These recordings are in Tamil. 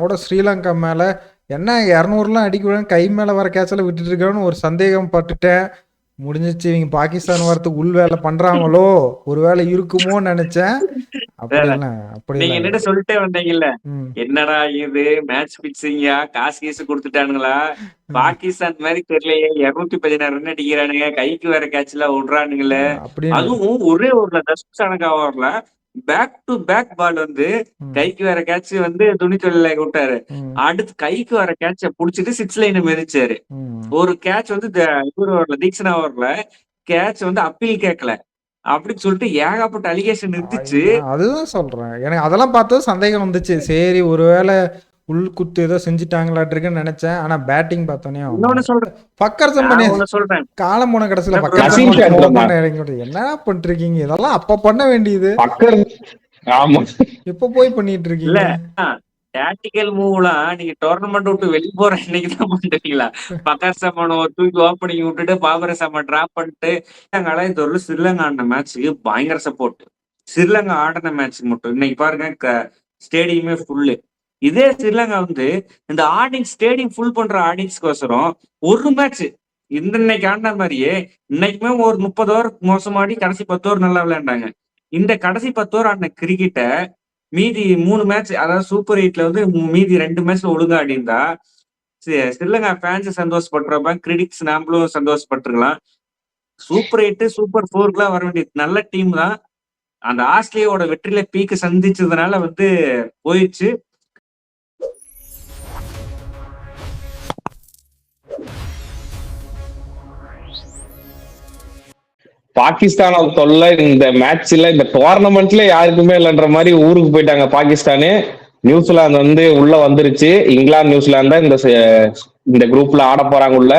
கூட ஸ்ரீலங்கா மேல என்ன 200லாம் அடிக்க கை மேல வர கேட்ச்ல விட்டுட்டு இருக்கான்னு ஒரு சந்தேகம் பட்டுட்டேன். முடிஞ்சிச்சு. இவங்க பாகிஸ்தான் வரத்துக்கு உள் வேலை பண்றாங்களோ, ஒரு வேலை இருக்குமோன்னு நினைச்சேன். அதான். அப்படிலாம் நீங்க அப்படிலாம் இல்ல. என்னட்ட சொல்லிட்டே வந்தீங்கல்ல. ம். என்னடா இது மேட்ச் பிக்சிங்கா? காசு கீசு குடுத்துட்டானுங்களா? ம். பாகிஸ்தான் மாரி தெரியலையே 216 ரன் அடிக்கிறானுங்க. கைக்கு வேற கேட்ச்லாம் விடுறானுங்களே. அப்படின்னு. அதுவும் ஒரே ஓவர்ல தர்ஷன் ஓவர்ல பேக் டு பேக் பால் வந்து ம். கைக்கு வேற கேட்ச் வந்து துணிச்சொல்ல விட்டாரு. ம். அடுத்து கைக்கு வர கேட்ச புடிச்சிட்டு 6 லைன் மிதிச்சாரு. ம். ஒரு கேட்ச் வந்து இவரு ஓவர்ல தீக்ஷனா ஓவர்ல கேட்ச் வந்து அப்பீல் கேட்கல. அப்படின்னு சொல்லிட்டு ஏகப்பட்ட அலிகேஷன் இருந்துச்சு. அதுதான் சொல்றேன். எனக்கு அதெல்லாம் பார்த்தது சந்தேகம் வந்துச்சு. சரி ஒருவேளை உள்குத்து ஏதோ செஞ்சுட்டாங்களாட்டிருக்குன்னு நினைச்சேன். ஆனா பேட்டிங் பார்த்தோன்னே இன்னொன்னு சொல்றேன். ஃபக்கர் ஜம்பனி நான் ஒண்ணு சொல்றேன். காலம் போன கடைசியில என்ன ப்ரோ? ஃபக்கர் நசீம் ஜம்பனி ஷாட் ஓபன் இருந்தான். இறங்கி என்ன பண்ணிட்டு இருக்கீங்க? இதெல்லாம் அப்ப பண்ண வேண்டியது. பக்கர் ஆமா. இப்ப போய் பண்ணிட்டு இல்ல இருக்கீங்க. டாக்டிக்கல் மூவ்லாம் நீங்க டோர்னமெண்ட் விட்டு வெளிய போற அன்னைக்கு தான் பண்றீங்களா? பக்கார் சமான் ஒரு தூக்கி ஓப்பனிங் விட்டுட்டு பாபர சம டிராப் பண்ணிட்டு ஸ்ரீலங்கால இது ஒரு ஸ்ரீலங்கா ஆடின மேட்ச்சுக்கு பயங்கர சப்போர்ட். ஸ்ரீலங்கா ஆடின மேட்ச்சுக்கு மட்டும் இன்னைக்கு பாருங்க ஸ்டேடியமே ஃபுல்லு. இதே ஸ்ரீலங்கா வந்து இந்த ஆடியன்ஸ் ஸ்டேடியம் ஃபுல் பண்ற ஆடியன்ஸ்க்கோசரம் ஒரு மேட்ச் இந்த இன்னைக்கு ஆடின மாதிரியே இன்னைக்குமே ஒரு 30 ஓவர் மோசமாடி கடைசி 10 ஓவர் நல்லா விளையாண்டாங்க. இந்த கடைசி 10 ஓவர் ஆடின கிரிக்கெட்ட மீதி 3 மேட்ச் அதாவது சூப்பர் 8ல வந்து மீதி 2 மேட்ச்ல ஒழுங்கா ஆடியிருந்தா ஸ்ரீலங்கா ஃபேன்ஸ் சந்தோஷப்பட்டுருப்பாங்க, கிரிட்டிக்ஸ் நாமளும் சந்தோஷப்பட்டிருக்கலாம். சூப்பர் 8 சூப்பர் 4க்குலாம் வர வேண்டிய நல்ல டீம் தான். அந்த ஆஸ்திரேலியாவோட வெற்றில பீக்கு சந்திச்சதுனால வந்து போயிடுச்சு. பாகிஸ்தான் தொல்லை இந்த மேட்ச்ல இந்த டோர்னமெண்ட்ல யாருக்குமே இல்லைன்ற மாதிரி ஊருக்கு போயிட்டாங்க பாகிஸ்தானு. நியூசிலாந்து வந்து உள்ள வந்துருச்சு. இங்கிலாந்து நியூசிலாந்து தான் இந்த குரூப்ல ஆட போறாங்க உள்ள.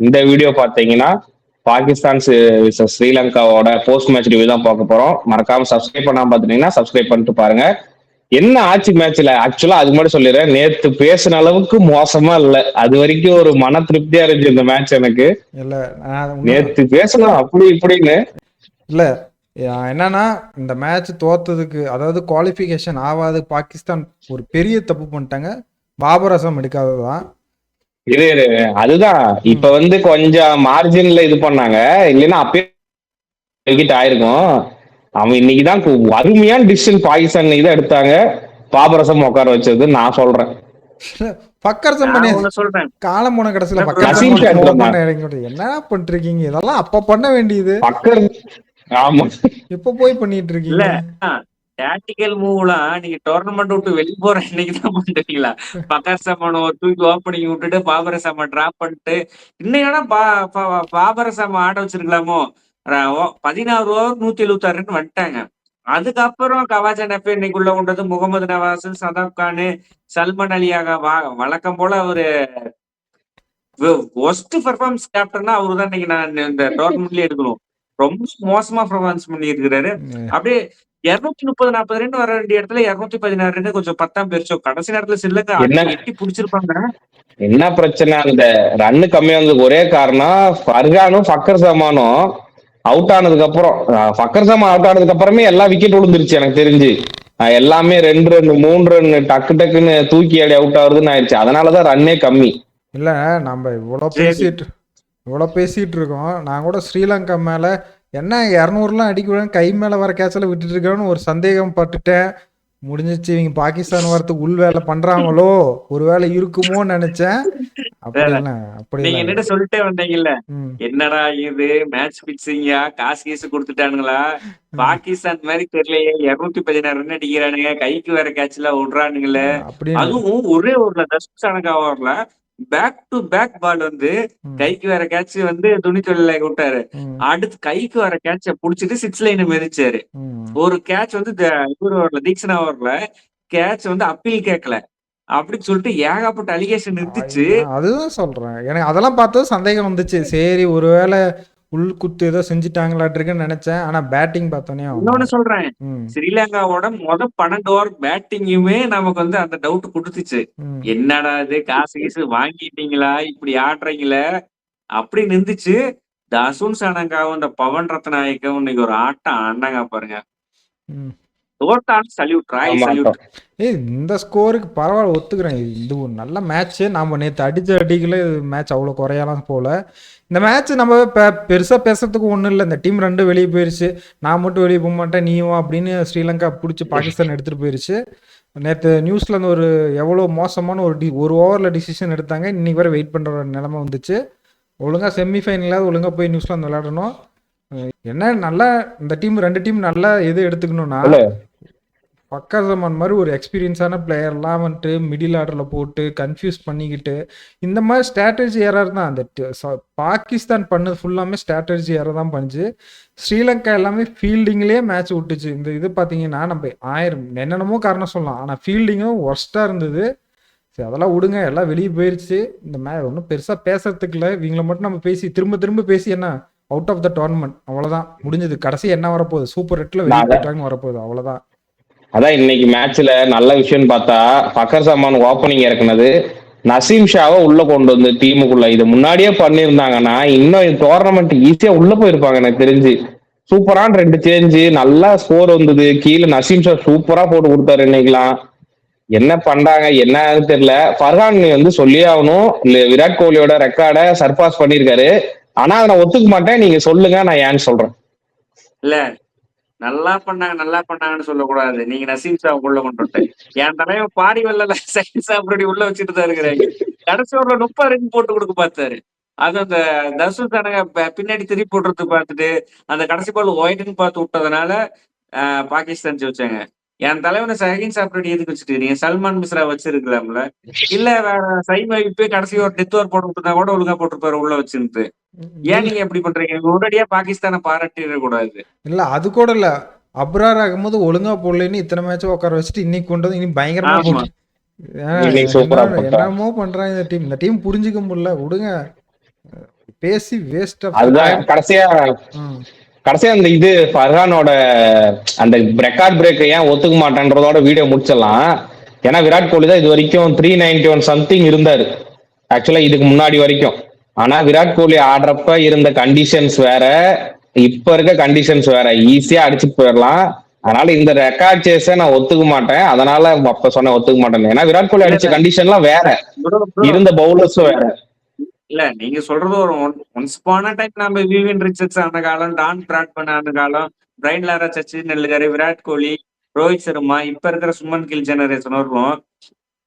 இந்த வீடியோ பார்த்தீங்கன்னா பாகிஸ்தான் ஸ்ரீலங்காவோட போஸ்ட் மேட்ச் ரிவ்யூ தான் பார்க்க போறோம். மறக்காம சப்ஸ்கிரைப் பண்ணாம பாத்தீங்கன்னா சப்ஸ்கிரைப் பண்ணிட்டு பாருங்க. என்ன ஆச்சு மேட்ச்ல? ஆக்சுவலா அது மட்டும் சொல்லிடுறேன், நேத்து பேசின அளவுக்கு மோசமா இல்ல. அது வரைக்கும் ஒரு மன திருப்தியா இருந்துச்சு இந்த மேட்ச் எனக்கு. இல்ல நான் இன்னும் நேத்து பேசணும் அப்படி இப்படின்னு. இல்ல என்னன்னா இந்த மேட்ச் தோத்ததுக்கு அதாவது குவாலிஃபிகேஷன் ஆகாது பாகிஸ்தான் ஒரு பெரிய தப்பு பண்ணிட்டாங்க. பாபர் அசம் எடுக்காததான். இது அதுதான் இப்ப வந்து கொஞ்சம் மார்ஜின்ல இது பண்ணாங்க. இல்லைன்னா அப்பயே விக்கெட் ஆயிருக்கும். அவன் இன்னைக்குதான் அருமையான டிசிஷன் பாகிஸ்தான் இதை எடுத்தாங்க. பாபரசம் உட்கார வச்சது நான் சொல்றேன். ஃபக்கர் ஜம்பனி நான் ஒண்ணு சொல்றேன். காலம் போன கடைசியில என்ன ப்ரோ? ஃபக்கர் நசீம் ஜம்பனி ஷாட் ஓபன் இருந்தான். இறங்கி என்ன பண்ணிட்டு இருக்கீங்க? இதெல்லாம் அப்ப பண்ண வேண்டியது. பக்கர் ஆமா. இப்ப போய் பண்ணிட்டு இல்ல இருக்கீங்க. டாக்டிக்கல் மூவ்லாம் நீங்க டோர்னமெண்ட் விட்டு வெளிய போற அன்னைக்கு தான் பண்றீங்களா? பக்கார் சமான் ஒரு தூக்கி ஓப்பனிங் விட்டுட்டு பாபர சம டிராப் பண்ணிட்டு இன்னையோட பாபர சம ஆட வச்சிருக்கலாமோ? 16 ஓவர் 176 ரன் வந்துட்டாங்க. அதுக்கப்புறம் கவாஜா நபி இன்னைக்கு உள்ள கொண்டது முகமது நவாஸ், சதாப் கானு, சல்மான் அலியாக வழக்கம் போல அவரு ஒஸ்ட் பெர்ஃபார்மன்ஸ் கேப்டன்னா அவரு தான் இன்னைக்கு நான் இந்த டோர்னமெண்ட்லயே எடுக்கணும். ரொம்ப மோசமா பெர்ஃபார்மன்ஸ் பண்ணி இருக்கிறாரு. அப்படியே 230, 40 ரன் வர வேண்டிய இடத்துல 216 ரன் கொஞ்சம் பத்தாம் போயிருச்சோ. கடைசி நேரத்துல ஸ்ரீலங்கா என்ன எட்டி புடிச்சிருப்பாங்க. என்ன பிரச்சனை? அந்த ரன்னு கம்மியா இருந்ததுக்கு ஒரே காரணம் ஃபர்கானும் ஃபக்கர் சமானும் அவுட் ஆனதுக்கு அப்புறம். ஃபக்கர் சமான் அவுட் ஆனதுக்கு அப்புறமே எல்லா விக்கெட் விழுந்துருச்சு எனக்கு தெரிஞ்சு. எல்லாமே 2 ரன் 3 ரன் டக்கு டக்குன்னு தூக்கி அடி அவுட் ஆகுதுன்னு ஆயிடுச்சு. அதனாலதான் ரன்னே கம்மி. இல்ல நம்ம சரி. இவ்வளோ பேசிட்டு இருக்கோம். நான் கூட ஸ்ரீலங்கா மேல என்ன 200லாம் அடிக்க கை மேல வர கேட்ச்ல விட்டுட்டு இருக்கான்னு ஒரு சந்தேகம் பட்டுட்டேன். முடிஞ்சிச்சு. இவங்க பாகிஸ்தான் வரத்துக்கு உள் வேலை பண்றாங்களோ, ஒரு வேலை இருக்குமோன்னு நினைச்சேன். அப்படிலாம் நீங்க அப்படிலாம் இல்ல. என்னட்ட சொல்லிட்டே வந்தீங்கல்ல. ம். என்னடா இது மேட்ச் பிக்சிங்கா? காசு கீசு குடுத்துட்டானுங்களா? பாகிஸ்தான் மாரி தெரியலையே 216 ரன் அடிக்கிறானுங்க. கைக்கு வேற கேட்ச்லாம் விடுறானுங்களே. அப்படின்னு. அதுவும் ஒரே ஓவர்ல தர்ஷன் ஓவர்ல பேக் டு பேக் பால் வந்து ம். கைக்கு வேற கேட்ச் வந்து துணிச்சொல்ல விட்டாரு. ம். அடுத்து கைக்கு வர கேட்ச புடிச்சிட்டு 6 லைன் மிதிச்சாரு. ம். ஒரு கேட்ச் வந்து இவரு ஓவர்ல தீக்ஷனா ஓவர்ல கேட்ச் வந்து அப்பீல் கேட்கல. அப்படின்னு சொல்லிட்டு ஏகப்பட்ட அலிகேஷன் இருந்துச்சு. அதுதான் சொல்றேன். எனக்கு அதெல்லாம் பார்த்தது சந்தேகம் வந்துச்சு. சரி ஒருவேளை உள்குத்து ஏதோ செஞ்சுட்டாங்களாட்டிருக்குன்னு நினைச்சேன். ஆனா பேட்டிங் பார்த்தோன்னே இன்னொன்னு சொல்றேன். ம். ஸ்ரீலங்காவோட 12 ஓவர் பேட்டிங்குமே நமக்கு வந்து அந்த டவுட் குடுத்துச்சு. ம். என்னடா இது காசு கீசு வாங்கிட்டீங்களா? இப்படி ஆடுறீங்களே அப்படின்னு இருந்துச்சு. தசுன் சனங்காவும் இந்த பவன் ரத்நாயக்கவும் இன்னைக்கு ஒரு ஆட்டம் ஆடினாங்க பாருங்க. ம். தோத்தாலும் சல்யூட், ராயல் ஆமா சல்யூட். இந்த ஸ்கோருக்கு பரவாயில்ல, ஒத்துக்கிறேன். இது ஒரு நல்ல மேட்ச்சு. நம்ம நேற்று அடிக்கல மேட்ச் அவ்வளோ குறையலாம் போல. இந்த மேட்ச் நம்ம பெருசாக பேசுறதுக்கு ஒன்றும் இல்லை. இந்த டீம் 2 வெளியே போயிருச்சு. நான் மட்டும் வெளியே போக மாட்டேன், நீயும் அப்படின்னு ஸ்ரீலங்கா பிடிச்சி பாகிஸ்தான் எடுத்துகிட்டு போயிருச்சு. நேற்று நியூசிலாந்து ஒரு எவ்வளோ மோசமான ஒரு ஓவரில் டிசிஷன் எடுத்தாங்க. இன்னைக்கு வரை வெயிட் பண்ணுற ஒரு நிலைமை வந்துச்சு. ஒழுங்காக செமிஃபைனலாவது ஒழுங்காக போய் நியூசிலாந்து விளையாடணும். என்ன நல்லா இந்த டீம் 2 டீம் நல்லா எது எடுத்துக்கணும்னா, ஃபக்கர் ஜமான் மாதிரி ஒரு எக்ஸ்பீரியன்ஸான பிளேயர்லாம் வந்துட்டு மிடில் ஆர்டரில் போட்டு கன்ஃபியூஸ் பண்ணிக்கிட்டு இந்த மாதிரி ஸ்ட்ராட்டஜி எரர் தான். அந்த பாகிஸ்தான் பண்ணது ஃபுல்லாமே ஸ்ட்ராட்டஜி எரர் தான் பண்ணுச்சு. ஸ்ரீலங்கா எல்லாமே ஃபீல்டிங்லேயே மேட்ச் விட்டுச்சு. இந்த இது பார்த்தீங்கன்னா நம்ம 1000 என்னென்னமோ காரணம் சொல்லலாம், ஆனால் ஃபீல்டிங்கும் ஒர்ஸ்ட்டாக இருந்தது. சரி அதெல்லாம் விடுங்க, எல்லாம் வெளியே போயிடுச்சு. இந்த ஒன்றும் பெருசாக பேசுறதுக்கு இல்லை. இவங்களை மட்டும் நம்ம பேசி திரும்ப பேசி என்ன அவுட் ஆஃப் த டோர்னமெண்ட், அவ்வளோதான் முடிஞ்சது. கடைசி என்ன வரப்போகுது, சூப்பர் 8ல் வெளியே போயிட்டாங்கன்னு வரப்போகுது, அவ்வளோதான். அதான் இன்னைக்கு மேட்ச்ல நல்ல விஷயம்னு பார்த்தா ஃபக்கர் ஜமான் ஓப்பனிங் இறக்குனது, நசீம் ஷாவை உள்ள கொண்டு வந்து டீமுக்குள்ள. இது முன்னாடியே பண்ணியிருந்தாங்கன்னா இன்னும் டோர்னமெண்ட் ஈஸியா உள்ள போயிருப்பாங்க எனக்கு தெரிஞ்சு. சூப்பரான 2 சேஞ்சு, நல்லா ஸ்கோர் வந்தது. கீழே நசீம் ஷா சூப்பரா போட்டு கொடுத்தாரு இன்னைக்கெல்லாம். என்ன பண்றாங்க என்னன்னு தெரியல. ஃபர்ஹான் வந்து சொல்லியே ஆகணும், விராட் கோலியோட ரெக்கார்டை சர்பாஸ் பண்ணியிருக்காரு. ஆனா அதை நான் ஒத்துக்க மாட்டேன். நீங்க சொல்லுங்க, நான் ஏன்னு சொல்றேன். இல்ல நல்லா பண்ணாங்கன்னு சொல்லக்கூடாது. நீங்க நசீம் ஷா உள்ள கொண்டு வந்துட்டேன். என் தலைவன் பாரி வெள்ளல சைன் சாப்பிடி உள்ள வச்சுட்டு தான் இருக்கிறாங்க. கடைசி ஒரு 30 ரன் போட்டு கொடுக்க பார்த்தாரு. அது அந்த தர்ஷன் தானங்க பின்னாடி திருப்பி போடுறது பார்த்துட்டு அந்த கடைசி பால் ஒயிட்னு பார்த்து விட்டதுனால பாகிஸ்தான் ஜெயிச்சாங்க. என் தலைவனை சஹின் சாப்பிடி எதுக்கு வச்சுட்டு நீங்க சல்மான் மிஸ்ரா வச்சிருக்கலாம்ல. இல்ல வேற சைமா போய் கடைசி ஒரு டெத் ஓவர் போட்டு விட்டுனா கூட ஒழுங்கா போட்டுருப்பாரு உள்ள வச்சுட்டு. ஏன் நீங்க எப்படி பண்றீங்க? உடனடியா பாகிஸ்தானை பாராட்டிட கூடாது. இல்ல அது கூட இல்ல, அப்ரார் ஆகும்போது ஒழுங்கா போடலன்னு இத்தனை மேட்ச் உட்கார வச்சுட்டு இன்னைக்கு கொண்டு வந்து இனி பயங்கரமா ஆமா. போட்டு என்னமோ பண்றாங்க. இந்த டீம் புரிஞ்சுக்க முடியல, விடுங்க. பேசி வேஸ்ட். அதுதான் கடைசியா அந்த இது ஃபர்ஹானோட அந்த ரெக்கார்ட் பிரேக் ஏன் ஒத்துக்க மாட்டேன்றதோட வீடியோ முடிச்சிடலாம். ஏன்னா விராட் கோலி தான் இது வரைக்கும் 391 சம்திங் இருந்தாரு ஆக்சுவலா இதுக்கு முன்னாடி வரைக்கும். ஆனா விராட் கோலி ஆடுறப்ப இருந்த கண்டிஷன்ஸ் வேற, இப்ப இருக்க கண்டிஷன்ஸ் வேற. ஈஸியா அடிச்சுட்டு போயிடலாம். அதனால இந்த ரெக்கார்ட் சேஸ நான் ஒத்துக்க மாட்டேன். அதனால அப்ப சொன்ன ஒத்துக்க மாட்டேன். ஏன்னா விராட் கோலி அடிச்ச கண்டிஷன்லாம் வேற, இருந்த பவுலர்ஸும் வேற. இல்ல நீங்க சொல்றது ஒரு ஒன்ஸ் பான டைம் நம்ம விவின் ரிச்சர்ட்ஸ் ஆன காலம், டான் பிராட்மன் ஆன காலம், பிரைன் லாரா, சச்சின் டெண்டுல்கர், விராட் கோலி, ரோஹித் சர்மா, இப்ப இருக்கிற சுமன் கில் ஜெனரேஷன் வரும்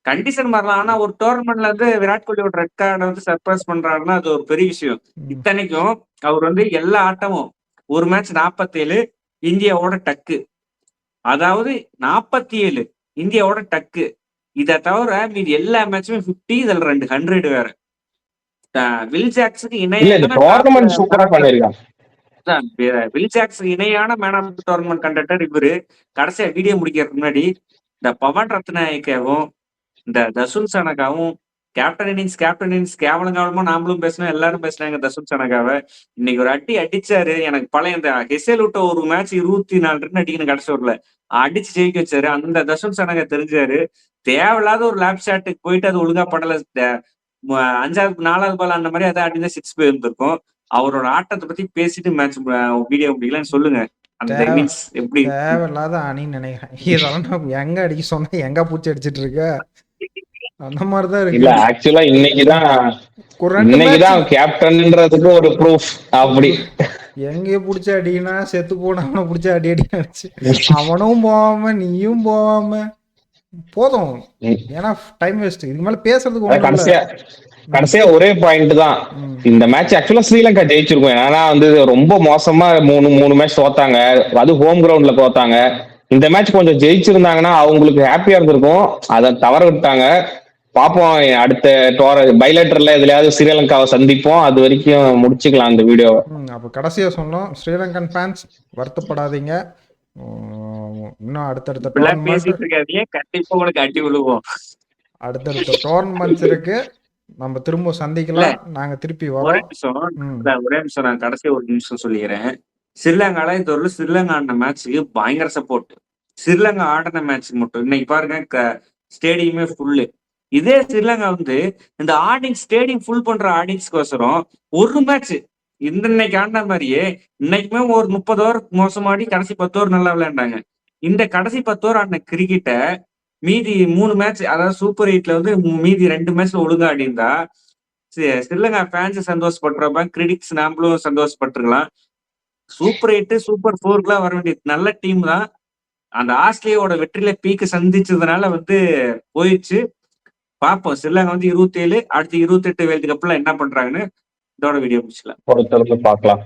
கண்டிஷன் வரலாம். ஆனா ஒரு டோர்னமெண்ட்ல வந்து விராட் கோலியோட ரெட் கார்டை வந்து சர்ப்ரைஸ் பண்றாருன்னா அது ஒரு பெரிய விஷயம். இத்தனைக்கும் அவர் வந்து எல்லா ஆட்டமும் ஒரு மேட்ச் 47 இந்தியாவோட டக்கு, அதாவது 47 இந்தியாவோட டக்கு. இதை தவிர மீது எல்லா மேட்சுமே 50, இதுல 2 100 வேற. வில் ஜாக்ஸுக்கு இணையான man of the tournament conductor இவரு. கடைசியா வீடியோ முடிக்கிறதுக்கு முன்னாடி இந்த பவன் ரத்நாயக்காவும் இந்த தசுன் சனகாவும் கேப்டன் இன்னிங்ஸ் கேவலமா நாமளும் பேசினோம், எல்லாரும் பேசினாங்க தசுன் சனகாவை. இன்னைக்கு ஒரு அடிச்சாரு. எனக்கு பழைய இந்த ஹெசேல் விட்ட ஒரு மேட்ச் 24 ரன் அடிக்கணும் கடைசி ஓவர்ல அடிச்சு ஜெயிக்க வச்சாரு. அந்த தசுன் சனகா தெரிஞ்சாரு. தேவையில்லாத ஒரு லேப் ஷாட்டுக்கு போயிட்டு அது ஒழுங்கா படல. 5வது 4வது பால் அந்த மாதிரி அதை அடிதான் 6 போயிருந்திருக்கும். அவரோட ஆட்டத்தை பத்தி பேசிட்டு மேட்ச் வீடியோ முடிக்கலன்னு சொல்லுங்க. அந்த இன்னிங்ஸ் எப்படி தேவையில்லாத அணின்னு நினைக்கிறேன். இதெல்லாம் எங்க அடிக்க சொன்னா எங்க பூச்சி அடிச்சிட்டு இருக்க அந்த மாதிரிதான் இருக்கு. இல்ல ஆக்சுவலா இன்னைக்குதான் கேப்டன்ன்றதுக்கு ஒரு ப்ரூஃப். அப்படி எங்கேயோ புடிச்ச அடினா செத்து போனவனை புடிச்ச அடி அடிச்சு அவனும் போவாம நீயும் போவாம போதும். ஏன்னா டைம் வேஸ்ட். இதுக்கு மேல பேசுறதுக்கு கடைசியா ஒரே பாயிண்ட் தான். இந்த மேட்ச் ஆக்சுவலா ஸ்ரீலங்கா ஜெயிச்சிருக்கும். ஏன்னா வந்து ரொம்ப மோசமா மூணு மேட்ச் தோத்தாங்க, அது ஹோம் கிரவுண்ட்ல தோத்தாங்க. இந்த மேட்ச் கொஞ்சம் ஜெயிச்சிருந்தாங்கன்னா அவங்களுக்கு ஹாப்பியா இருந்திருக்கும். அதை தவற விட்டாங்க. பாப்போம் அடுத்த பைலேட்டர்ல எதுலயாவது ஸ்ரீலங்காவை சந்திப்போம். அது வரைக்கும் முடிச்சுக்கலாம் இந்த வீடியோ. அப்ப கடைசியா சொன்னோம், ஸ்ரீலங்கன் ஃபேன்ஸ் வருத்தப்படாதீங்க. இன்னும் அடுத்தடுத்த டோர்னமெண்ட்ஸ் இருக்கு, நம்ம திரும்ப சந்திக்கலாம். நாங்க திருப்பி ஒரே நிமிஷம் நான் கடைசி ஒரு நிமிஷம் சொல்லிக்கிறேன். ஸ்ரீலங்கால இந்த ஒரு ஸ்ரீலங்கா ஆடின மேட்சுக்கு பயங்கர சப்போர்ட். ஸ்ரீலங்கா ஆடின மேட்சுக்கு மட்டும் இன்னைக்கு பாருங்க ஸ்டேடியமே ஃபுல்லு. இதே ஸ்ரீலங்கா வந்து இந்த ஆடியன்ஸ் ஸ்டேடியம் ஃபுல் பண்ற ஆடியன்ஸ்க்கோசரம் ஒரு மேட்ச் இன்னைக்கு ஆடின மாதிரியே இன்னைக்குமே ஒரு 30 ஓவர் மோசமாடி கடைசி 10 ஓவர் நல்லா விளையாண்டாங்க. இந்த கடைசி 10 ஓவர் ஆடின கிரிக்கெட்ட மீதி 3 மேட்ச், அதாவது சூப்பர் 8ல வந்து மீதி 2 மேட்ச்ல ஒழுங்கா ஆடியிருந்தா ஸ்ரீலங்கா ஃபேன்ஸ் சந்தோஷப்பட்டிருப்பாங்க, கிரிட்டிக்ஸ் நாமளும் சந்தோஷப்பட்டிருக்கலாம். சூப்பர் 8 சூப்பர் 4க்குலாம் வர வேண்டிய நல்ல டீம் தான். அந்த ஆஸ்திரேலியாவோட வெற்றியில பீக்கு சந்திச்சதுனால வந்து போயிடுச்சு. பார்ப்போம் ஸ்ரீலங்கா வந்து 27 அடுத்து 28 வேர்ல்டு கப்ல என்ன பண்றாங்கன்னு. இதோட வீடியோ முடிச்சுக்கலாம். பொறுத்தவரைக்கும் பார்க்கலாம்.